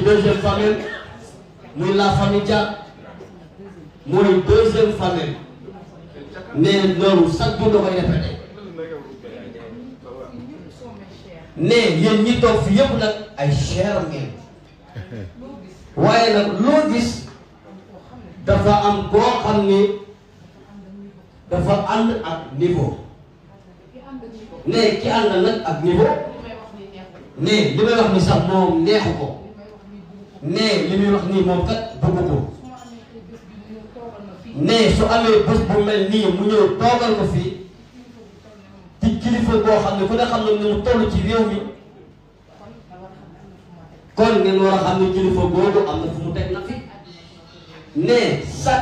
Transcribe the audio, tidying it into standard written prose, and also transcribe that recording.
Deuxième famille, muy la famille Dia, muy deuxième famille. Ne loolu chaque jour da koy répété. Ne yéen ñi toog fi yëpp nag ay cher ngeen. waaye nag loo gis dafa am koo xam ni dafa ànd ak niveau. Ne ki ànd nag ak niveau. Ne li may wax ni sax moom neexu ko. Ne li muy wax nii moom kat bëgg ko. Ne su amee bés bu mel nii mu ñëw toogal ko fii ci kilifa boo xam ne ku ne xam ne ni mu toll ci réew mi kon ngeen war a xam ne kilifa googu am na fu mu teg na fi ne sa